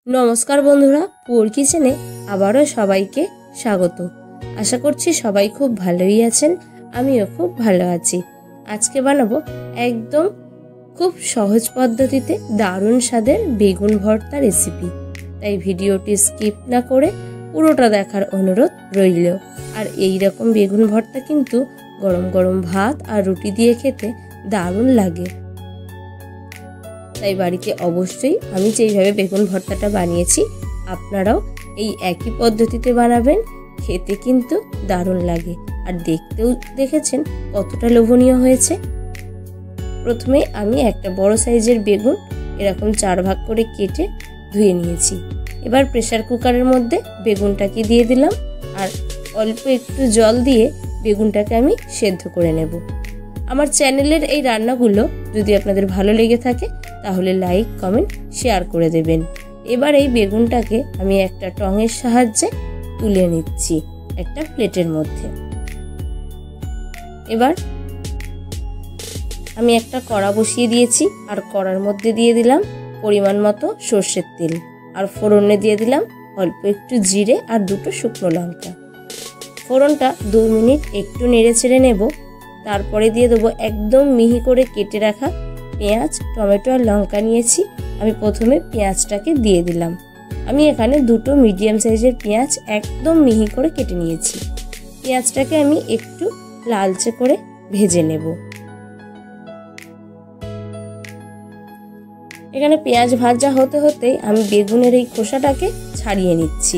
নমস্কার বন্ধুরা, পুয়ার কিচেনে আবারও সবাইকে স্বাগত। আশা করছি সবাই খুব ভালোই আছেন, আমিও খুব ভালো আছি। আজকে বানাবো একদম খুব সহজ পদ্ধতিতে দারুণ স্বাদের বেগুন ভর্তা রেসিপি। তাই ভিডিওটি স্কিপ না করে পুরোটা দেখার অনুরোধ রইল। আর এই রকম বেগুন ভর্তা কিন্তু গরম গরম ভাত আর রুটি দিয়ে খেতে দারুণ লাগে। তাই বাড়িতে অবশ্যই আমি যেইভাবে বেগুন ভর্তাটা বানিয়েছি আপনারাও এই একই পদ্ধতিতে বানাবেন, খেতে কিন্তু দারুণ লাগে। আর দেখতেও দেখেছেন কতটা লোভনীয় হয়েছে। প্রথমে আমি একটা বড় সাইজের বেগুন এরকম 4 ভাগ করে কেটে ধুয়ে নিয়েছি। এবার প্রেসার কুকারের মধ্যে বেগুনটাকে দিয়ে দিলাম আর অল্প একটু জল দিয়ে বেগুনটাকে আমি সেদ্ধ করে নেব। আমার চ্যানেলের এই রান্নাগুলো যদি আপনাদের ভালো লেগে থাকে তাহলে লাইক, কমেন্ট, শেয়ার করে দেবেন। এবার এই বেগুনটাকে আমি একটা টঙের সাহায্যে তুলে নিচ্ছি একটা প্লেটের মধ্যে। এবার আমি একটা কড়া বসিয়ে দিয়েছি আর কড়ার মধ্যে দিয়ে দিলাম পরিমাণ মতো সর্ষের তেল আর ফোড়নে দিয়ে দিলাম অল্প একটু জিরে আর 2টো শুকনো লঙ্কা। ফোড়নটা 2 মিনিট একটু নেড়ে ছেড়ে নেব। তারপরে দিয়ে দেবো একদম মিহি করে কেটে রাখা পেঁয়াজ, টমেটো আর লঙ্কা নিয়েছি। আমি প্রথমে পেঁয়াজটাকে দিয়ে দিলাম। আমি এখানে 2টো মিডিয়াম সাইজের পেঁয়াজ একদম মিহি করে কেটে নিয়েছি। পেঁয়াজটাকে আমি একটু লালচে করে ভেজে নেব। এখানে পেঁয়াজ ভাজা হতে হতে আমি বেগুনের এই খোসাটাকে ছাড়িয়ে নিচ্ছি।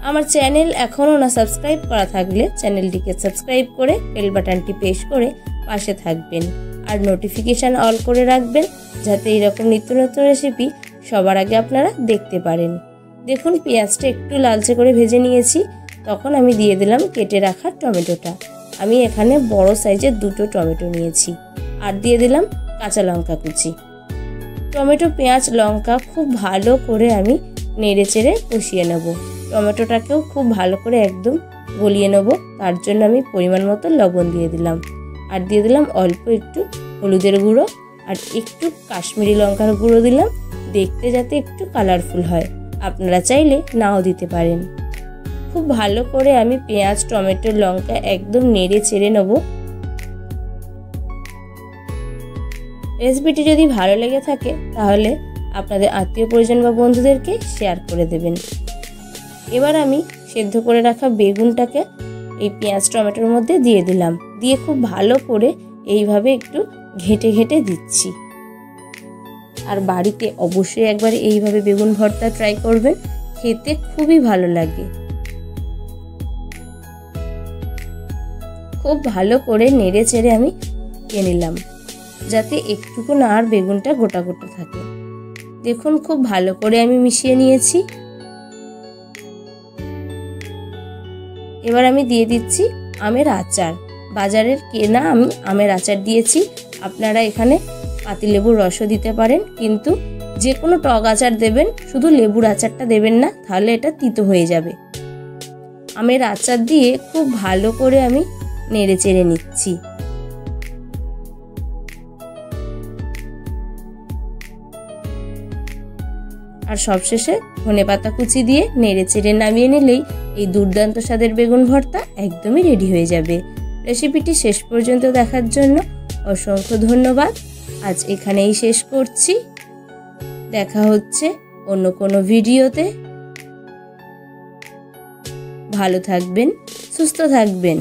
আমার চ্যানেল এখনও না সাবস্ক্রাইব করা থাকলে চ্যানেলটিকে সাবস্ক্রাইব করে বেল বাটনটি প্রেস করে পাশে থাকবেন আর নোটিফিকেশান অল করে রাখবেন, যাতে এরকম নিত্য নতুন রেসিপি সবার আগে আপনারা দেখতে পারেন। দেখুন পেঁয়াজটা একটু লালচে করে ভেজে নিয়েছি। তখন আমি দিয়ে দিলাম কেটে রাখা টমেটোটা। আমি এখানে বড় সাইজের 2টো টমেটো নিয়েছি আর দিয়ে দিলাম কাঁচা লঙ্কা কুচি। টমেটো, পেঁয়াজ, লঙ্কা খুব ভালো করে আমি নেড়ে চেড়ে কষিয়ে নেব। টমেটোটাকেও খুব ভালো করে একদম গলিয়ে নেব। তার জন্য আমি পরিমাণ মতো লবণ দিয়ে দিলাম আর দিয়ে দিলাম অল্প একটু হলুদের গুঁড়ো আর একটু কাশ্মীরি লঙ্কার গুঁড়ো দিলাম, দেখতে যাতে একটু কালারফুল হয়। আপনারা চাইলে নাও দিতে পারেন। খুব ভালো করে আমি পেঁয়াজ, টমেটো, লঙ্কা একদম নেড়ে চেড়ে নেব। রেসিপিটি যদি ভালো লেগে থাকে তাহলে আপনাদের আত্মীয় পরিজন বা বন্ধুদেরকে শেয়ার করে দেবেন। এবার আমি সেদ্ধ করে রাখা বেগুনটাকে এই পেঁয়াজ টমেটোর মধ্যে দিয়ে দিলাম। দিয়ে খুব ভালো করে এইভাবে একটু ঘেঁটে ঘেঁটে দিচ্ছি। আর বাড়িতে অবশ্যই একবার এইভাবে বেগুন ভর্তা ট্রাই করবেন, খেতে খুবই ভালো লাগে। খুব ভালো করে নেড়ে চেড়ে আমি দিয়ে নিলাম, যাতে একটুকু না আর বেগুনটা গোটা গোটা থাকে। দেখুন খুব ভালো করে আমি মিশিয়ে নিয়েছি। এবার আমি দিয়ে দিচ্ছি আমের আচার। বাজারের কেনা আমি আমের আচার দিয়েছি। আপনারা এখানে পাতিলেবুর রসও দিতে পারেন, কিন্তু যে কোনো টক আচার দেবেন, শুধু লেবুর আচারটা দেবেন না, তাহলে এটা তিতো হয়ে যাবে। আমের আচার দিয়ে খুব ভালো করে আমি নেড়ে চেড়ে নিচ্ছি। আর সবশেষে ধনেপাতা কুচি দিয়ে নেড়ে চেড়ে নামিয়ে নিলেই এই দুর্দান্ত স্বাদের বেগুন ভর্তা একদমই রেডি হয়ে যাবে। রেসিপিটি শেষ পর্যন্ত দেখার জন্য অসংখ্য ধন্যবাদ। আজ এখানেই শেষ করছি। দেখা হচ্ছে অন্য কোনো ভিডিওতে। ভালো থাকবেন, সুস্থ থাকবেন।